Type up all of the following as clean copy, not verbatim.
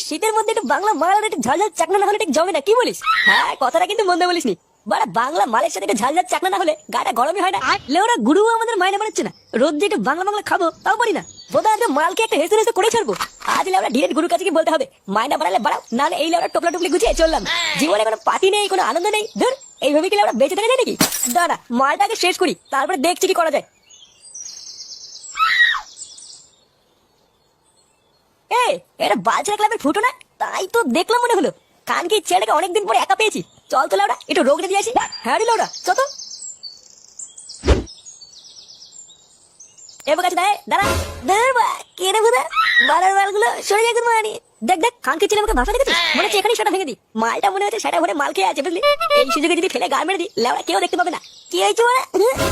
শীতের মধ্যে একটু বাংলা মাল আর একটু ঝালঝাল চাকনা না হলে ঠিক জমে না, কি বলিস? হ্যাঁ, কথাটা কিন্তু মন্দ বলিসনি। বাড়া বাংলা মালের সাথে একটু ঝালঝাল চাকনা না হলে গাটা গরমই হয় না। লেওরা গুরু আমাদের মাইনে বানাচ্ছে না, রোদ দিয়ে একটু বাংলা বাংলা খাবো তাও পারি না। বোধহয় আজকে মালকে একটা হেসে হেসে করে ছাড়বো। আজ লেওরা ডিরেক্ট গুরুর কাছে গিয়ে বলতে হবে, মাইনা বাড়ালে বাড়াও, নাহলে এই লেওরা টোপলা টুপলি গুছিয়ে চললাম। জীবনে কোনো পার্টি নেই, কোনো আনন্দ নেই, ধর এইভাবে কি লেওরা বেঁচে থাকা যায় নাকি? দাঁড়া মালটাকে শেষ করি, তারপরে দেখছি কি করা যায়। এটা বালছেড়া ক্লাবের ফুটো না? তাই তো দেখলাম মনে হলো। কানকি ছেলেটাকে অনেকদিন পরে একা পেয়েছি। চল তো লাউডা একটু রোগ দিয়ে আসি। হ্যাঁ রে লাউডা চল তো। এবার কাছে দাঁড়া দাঁড়া কে রে বুদা বাড়ার বালগুলো সরে যায় মানে। দেখ দেখ কানকি ছেলে আমাকে ভাষা দেখেছিস, মনে হচ্ছে এখানেই সেটা ভেঙে দিই। মালটা মনে হচ্ছে সেটা ভরে মাল খেয়ে আছে বুঝলি। এই সুযোগে যদি ফেলে গা মেরে দিই লাউডা কেউ দেখতে পাবে না। কি হয়েছে বলা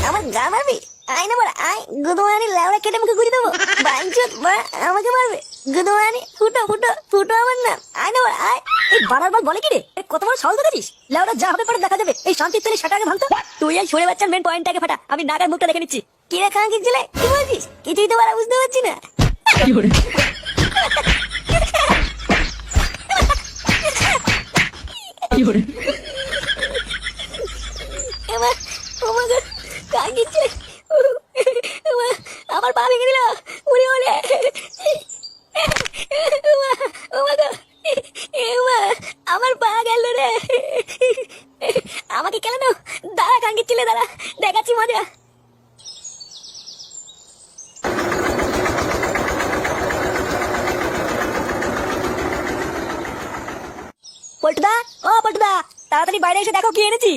আমার গা মারবি? আয় না বলা আয়, গুদমানি লাউডা কেটে মুখে গুঁজে দেবো। বাঞ্চত বা আমাকে মারবে গুদমানি। ফুটো ফুটো ফুটো আমার নাম। আয় না বলা আয়। এই বাড়ার বাল বলে কি রে? কত বড় সাহস দেখেছিস? লাউডা যা হবে পরে দেখা যাবে। এই শান্তির তেলে সেটাকে ভাঙতো। তুই এই সরে বাচ্চার মেন পয়েন্টটাকে ফাটা, আমি নাগার মুখটা দেখে নিচ্ছি। কি রে কান কিনছিলে কি বলছিস? কিছুই তো বাড়া বুঝতে পারছি না। আমার পা ভেঙে দিল। উড়ে ওরে আমার পা গেল রে। আমাকে কেন দাঁড়া কাঙ্গির ছিলে, দাঁড়া দেখাচ্ছি মজা। পল্টুদা ও পল্টুদা, তাড়াতাড়ি বাইরে এসে দেখো কি এনেছি।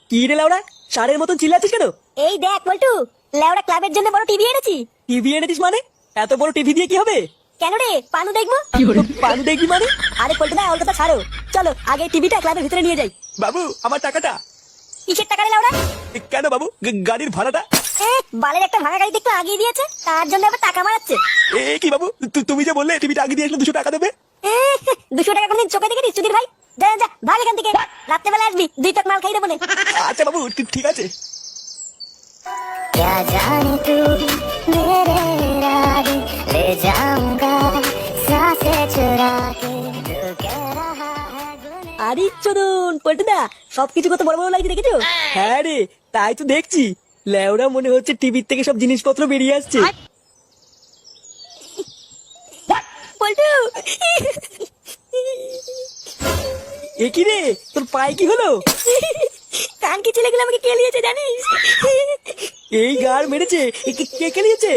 কি রে লাউড়া সারের মতন চিল্লাচ্ছিস কেন? এই দেখ পল্টু, লেওড়া ক্লাবের জন্য বড় টিভি এনেছি। টিভি এনেছিস মানে? এত বড় টিভি দিয়ে কি হবে? কেন রে পানু দেখবো? পানু দেখবি মানে? আরে পল্টুদা ওর কথা ছাড়ো, চলো আগে টিভিটা ক্লাবের ভিতরে নিয়ে যাই। বাবু আমার টাকাটা। কিসের টাকা রে লাউড়া? কেন বাবু গাড়ির ভাড়াটা? বালের একটা ভাঙা গাড়ি দেখতে আগিয়ে দিয়েছে, তার জন্য আবার টাকা মারাচ্ছে। কি বাবু তুমি যে বললে টিভিটা আগে দিয়ে আসলে 200 টাকা দেবে। 200 টাকা কোনদিন চোখে দেখে দিস সুধীর ভাই? যা যা ভাগ এখান থেকে, রাত্রেবেলা আসবি 2 টাকা মাল খাই দেবো না। আচ্ছা বাবু ঠিক আছে। क्या जाने तू मेरे राहे ले जाऊंगा सांसें चुरा के तू कह रहा है আরে চোদন পল্টুদা, সবকিছু কত বড় বড় লাগছে দেখেছো? হ্যাঁ রে তাই তো দেখছি। লেওড়া মনে হচ্ছে টিভির থেকে সব জিনিসপত্র বেরিয়ে আসছে। পল্টু এ কি রে তোর পায়ে কি হলো? কানকি ছেলেগুলো আমাকে কেলিয়েছে জানিস? এই গার মেরেছে? কে কেলিয়েছে?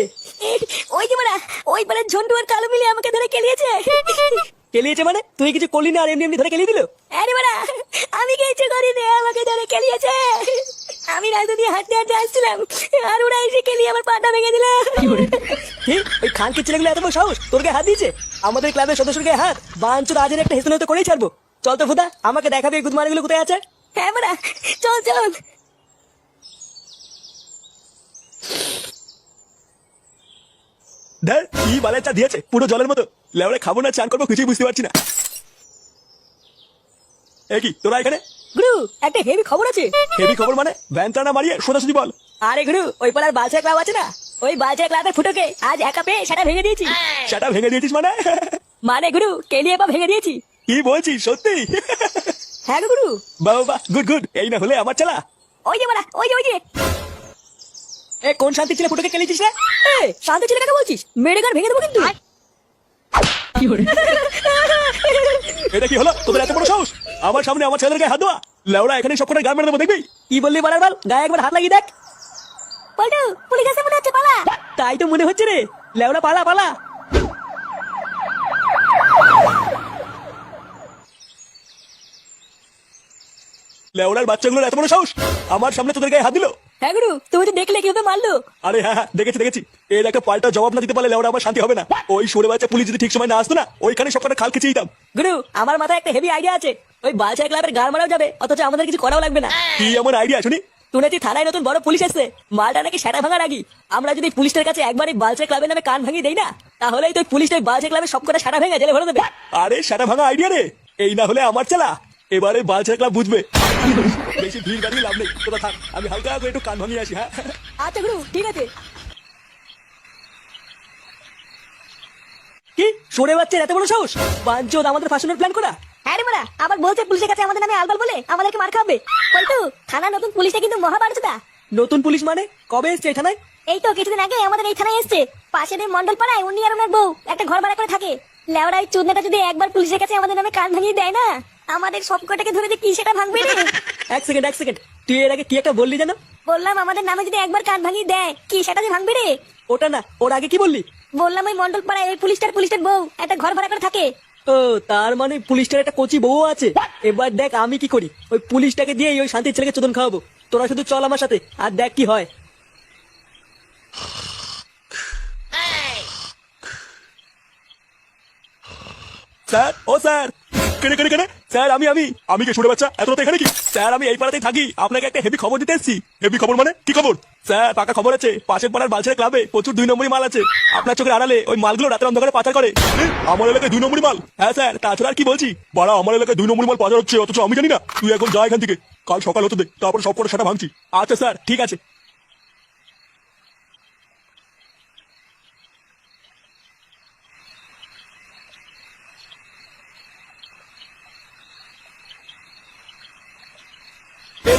ওই যে বড়া, ওই বড়া ঝন্টু আর কালো মিলে আমাকে ধরে কেলিয়েছে। কেলিয়েছে মানে? তুই কিছু করলি না আর এমনি এমনি ধরে কেলিয়ে দিল? আরে বড়া আমি কিছু করিনি, আমাকে ধরে কেলিয়েছে। আমি রাস্তা দিয়ে হাঁটতে হাঁটতে আসছিলাম, আর ওরা এসে কেলিয়ে আমার পাটা ভেঙে দিল। ওই খানকে ছেলেগুলো এত বড় সাহস তোর গায়ে হাত দিয়েছে? আমাদের ক্লাবের সদস্যের গায়ে হাত? বাঞ্চোদ আজের একটা হেসে তো করেই ছাড়বো। চল তো ফুদা আমাকে দেখাবে এই গুদমারাগুলো কোথায় আছে। হ্যাঁ বড়া চল চল। ধর কি বালের চা দিয়েছে পুরো জলের মতো। লেওড়ে খাবো না চান করবো কিছুই বুঝতে পারছি না। এ কি তোরা এখানে? গুরু একটা হেভি খবর আছে। হেভি খবর মানে? ভ্যানটা না মারিয়ে সোজাসুজি বল। আরে গুরু ওই পাড়ার বালছা ক্লাব আছে না, ওই বালছা ক্লাবের ফুটোকে আজ একা পেয়ে সেটা ভেঙে দিয়েছি। সেটা ভেঙে দিয়েছিস মানে? মানে গুরু কেলিয়ে পা ভেঙে দিয়েছি। কি বলছিস সত্যি? হ্যাঁ গো গুরু। বাবা গুড গুড, এই না হলে আমার চালা। ওই যে বড়া ওই যে ওই যে। এ কোন শান্তি ছেলে ফুটোকে কেলিয়েছিস রে? শান্তি ছেলে কাকে বলছিস? মেরে গান ভেঙে দেবো কিন্তু। এটা কি হলো তোদের এত বড় সাহস? আমার সামনে আমার ছেলের গায়ে হাত দেওয়া? লেওড়া এখানে সব কটা গান মেরে দেবো দেখবি। কি বললি বাড়ার বাল? গায়ে একবার হাত লাগিয়ে দেখ। পল্টু পুলিশ আসে মনে হচ্ছে, পালা। তাই তো মনে হচ্ছে রে। লেওড়া পালা পালা। লেওড়ার বাচ্চাগুলোর এত বড় সাহস আমার সামনে তোদের গায়ে হাত দিল। হ্যাঁ গুরু তুমি তো দেখলে কিভাবে মারলো। আরে হ্যাঁ হ্যাঁ দেখেছি। এর একটা পাল্টা জবাব না দিতে পারলে লেওড়া আমার শান্তি হবে না। ওই সরে বাচ্চা পুলিশ যদি ঠিক সময় না আসতো না, ওইখানে সবকটা খাল খেচেই দিতাম। গুরু আমার মাথায় একটা হেভি আইডিয়া আছে। ওই বালছা ক্লাবের গান মারাও যাবে, অথচ আমাদের কিছু করাও লাগবে না। কি এমন আইডিয়া শুনি? শুনেছি থানায় নতুন বড় পুলিশ এসছে, মালটা নাকি সেটা ভাঙার আগি। আমরা যদি পুলিশের কাছে একবার এই বালছা ক্লাবের নামে কান ভাঙিয়ে দেই না, তাহলেই তো পুলিশটা বালছা ক্লাবের সবকটা সেটা ভেঙে জেলে ভরে দেবে। আরে সেটা ভাঙা আইডিয়া রে। এই না হলে আমার চালা। এবারে বালছার ক্লাব বুঝবে। বেশি ভিড় বাড়িয়ে লাভ নেই, তোরা থাক, আমি হালকা করে একটু কান ভাঙিয়ে আসি। হ্যাঁ আচ্ছা গুরু ঠিক আছে। কি সরে বাচ্চার এত বড় সাহস? বাঞ্চোদ আমাদের ফাঁসানোর প্ল্যান করা? হ্যাঁ রে মারা, আবার বলছে পুলিশের কাছে আমাদের নামে আলবাল বলে আমাদেরকে মার খাবে। পল্টু, থানা নতুন পুলিশটা কিন্তু মহাভারতটা। নতুন পুলিশ মানে? কবে এসছে এই থানায়? এই তো কিছুদিন আগে আমাদের এই থানায় এসছে। পাশের এই মন্ডল পাড়ায় উনি আর ওনার বউ একটা ঘর ভাড়া করে থাকে। লেওড়া এই চুদনাটা যদি একবার পুলিশের কাছে আমাদের নামে কান ভাঙিয়ে দেয় না, আমাদের সব কটাকে ধরে যে কি সেটা ভাঙবে রে। এক সেকেন্ড তুই এর আগে কি একটা বললি জানো? বললাম আমাদের নামে যদি একবার কান ভাঙিয়ে দেয় কি সেটা যে ভাঙবে রে। ওটা না, ওর আগে কি বললি? বললাম ওই মন্ডল পাড়ায় ওই পুলিশটার বউ একটা ঘর ভাড়া করে থাকে। ও তার মানে পুলিশটার একটা কচি বউ আছে। এবার দেখ আমি কি করি, ওই পুলিশটাকে দিয়ে ওই শান্তির ছেলেকে চোদন খাওয়াবো। তোরা শুধু চল আমার সাথে, আর দেখ কি হয়। স্যার, ও স্যার, কেনে কেনে কেনে স্যার, আমি কে শুনে বাচ্চা এত রাতে এখানে কি? স্যার আমি এই পাড়াতেই থাকি, আপনাকে একটা হেভি খবর দিতে এসেছি। হেভি খবর মানে কি খবর? স্যার পাকা খবর আছে, পাশের পাড়ার বালছেড়া ক্লাবে প্রচুর 2 নম্বরই মাল আছে। আপনার চোখের আড়ালে ওই মালগুলো রাতের অন্ধকারে পাচার করে। আমার এলাকায় 2 নম্বরই মাল? হ্যাঁ স্যার, তাছাড়া আর কি বলছি? বাড়া আমার এলাকায় 2 নম্বরই মাল পাচার হচ্ছে, অথচ আমি জানি না। তুই এখন যা এখান থেকে, কাল সকাল হতে দে, তারপর সব করে সেটা ভাঙছি। আচ্ছা স্যার, ঠিক আছে।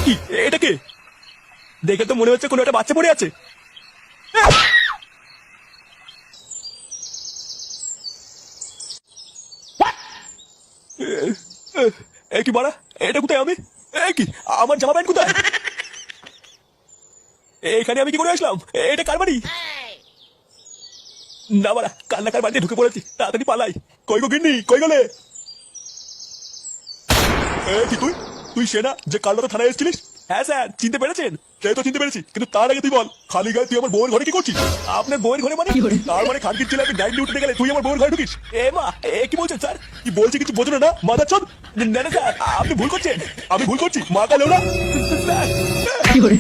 কি এটা কে? দেখে তো মনে হচ্ছে কোনো একটা বাচ্চা পড়ে আছে। কি বাড়া, এটা কোথায়? আমি কি আমার জামা প্যান্ট কোথায়? এখানে আমি কি করে আসলাম? এটা কার বাড়ি? না বাড়া, কার বাড়িতে ঢুকে পড়েছি, তাড়াতাড়ি পালাই। কই গো গিন্নি, কই গেলে? কি তুই সেনা যে কাল রাতে থানায় এসেছিলিস? হ্যাঁ স্যার, চিনতে পেরেছেন? সে তো চিনতে পেরেছি, কিন্তু তার আগে তুই বল, খালি গায়ে তুই আমার বউয়ের ঘরে কি করছিস? আপনার বউয়ের ঘরে মানে? তার মানে খানকির ছেলে, আমি নাইট ডিউটিতে গেলে তুই আমার বউয়ের ঘরে ঢুকিস? এ মা, কি বলছেন স্যার? কি বলছি কিছু বোঝো না? মাথা চোদ। না না স্যার, আপনি ভুল করছেন। আমি ভুল করছি? মা কাল ওরা কি করে